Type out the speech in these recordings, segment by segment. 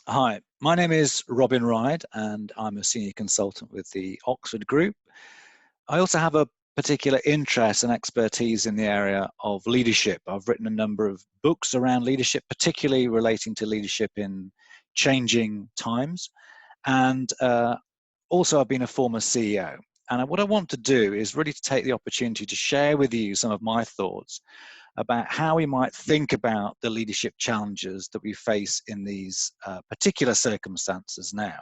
Hi, my name is Robin Ryde and I'm a senior consultant with the Oxford Group. I also have a particular interest and expertise in the area of leadership. I've written a number of books around leadership, particularly relating to leadership in changing times. And also I've been a former CEO. And what I want to do is really to take the opportunity to share with you some of my thoughts about how we might think about the leadership challenges that we face in these particular circumstances now.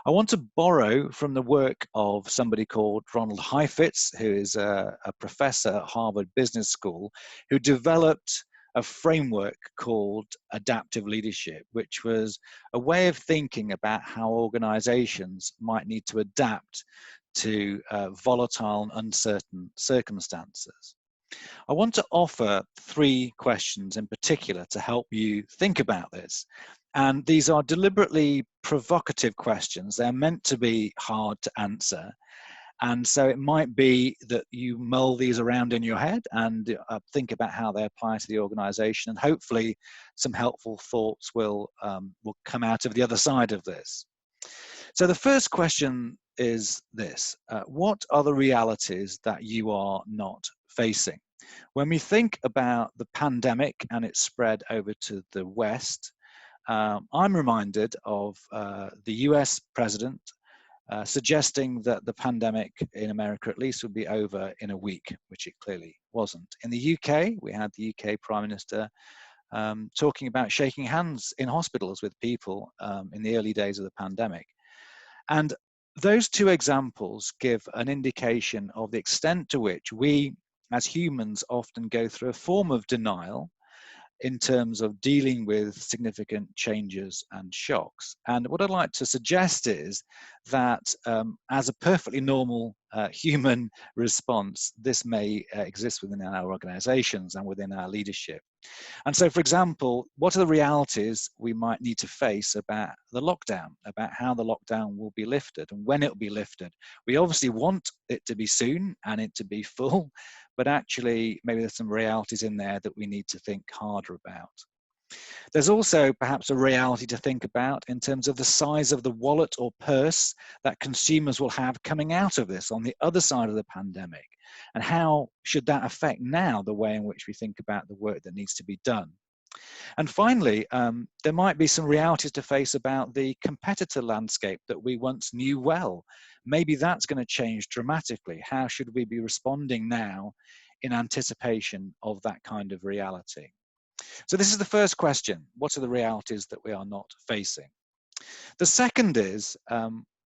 I want to borrow from the work of somebody called Ronald Heifetz, who is a professor at Harvard Business School, who developed a framework called adaptive leadership, which was a way of thinking about how organizations might need to adapt to volatile and uncertain circumstances. I want to offer three questions in particular to help you think about this. And these are deliberately provocative questions. They're meant to be hard to answer. And so it might be that you mull these around in your head and think about how they apply to the organization. And hopefully some helpful thoughts will come out of the other side of this. So the first question is this: what are the realities that you are not facing? When we think about the pandemic and its spread over to the West, I'm reminded of the US president suggesting that the pandemic in America at least would be over in a week, which it clearly wasn't. In the UK, we had the UK Prime Minister talking about shaking hands in hospitals with people in the early days of the pandemic. And those two examples give an indication of the extent to which we as humans often go through a form of denial in terms of dealing with significant changes and shocks. And what I'd like to suggest is that as a perfectly normal human response, this may exist within our organizations and within our leadership. And so, for example, what are the realities we might need to face about the lockdown, about how the lockdown will be lifted and when it will be lifted? We obviously want it to be soon and it to be full, but actually maybe there's some realities in there that we need to think harder about. There's also perhaps a reality to think about in terms of the size of the wallet or purse that consumers will have coming out of this on the other side of the pandemic. And how should that affect now the way in which we think about the work that needs to be done? And finally, there might be some realities to face about the competitor landscape that we once knew well. Maybe that's going to change dramatically. How should we be responding now in anticipation of that kind of reality? So this is the first question. What are the realities that we are not facing? The second is,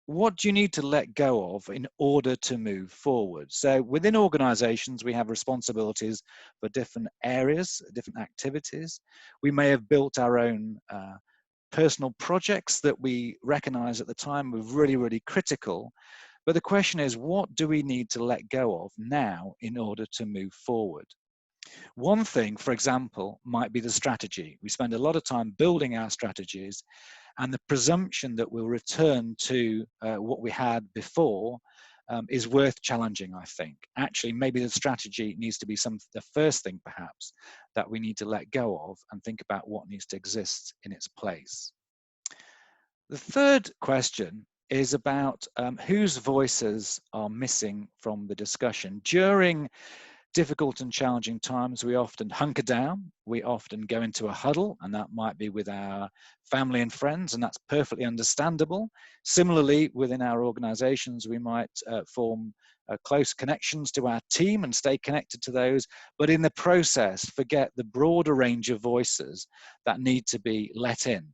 what do you need to let go of in order to move forward? So within organizations, we have responsibilities for different areas, different activities. We may have built our own personal projects that we recognize at the time were really, really critical. But the question is, what do we need to let go of now in order to move forward? One thing, for example, might be the strategy. We spend a lot of time building our strategies, and the presumption that we'll return to what we had before is worth challenging, I think. Actually, maybe the strategy needs to be the first thing, perhaps, that we need to let go of and think about what needs to exist in its place. The third question is about whose voices are missing from the discussion. During difficult and challenging times, we often hunker down, we often go into a huddle, and that might be with our family and friends, and that's perfectly understandable. Similarly, within our organizations, we might form close connections to our team and stay connected to those, but in the process, forget the broader range of voices that need to be let in.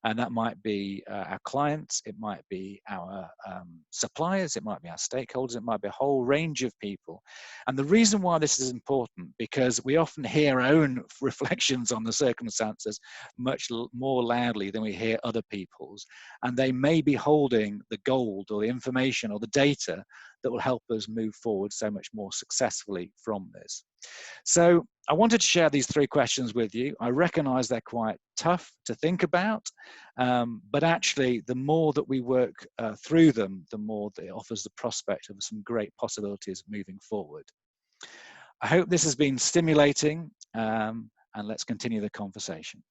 And that might be our clients, it might be our suppliers, it might be our stakeholders, it might be a whole range of people. And the reason why this is important, because we often hear our own reflections on the circumstances much more loudly than we hear other people's. And they may be holding the gold or the information or the data that will help us move forward so much more successfully from this. So I wanted to share these three questions with you. I recognize they're quite tough to think about, but actually the more that we work through them, the more that it offers the prospect of some great possibilities moving forward. I hope this has been stimulating, and let's continue the conversation.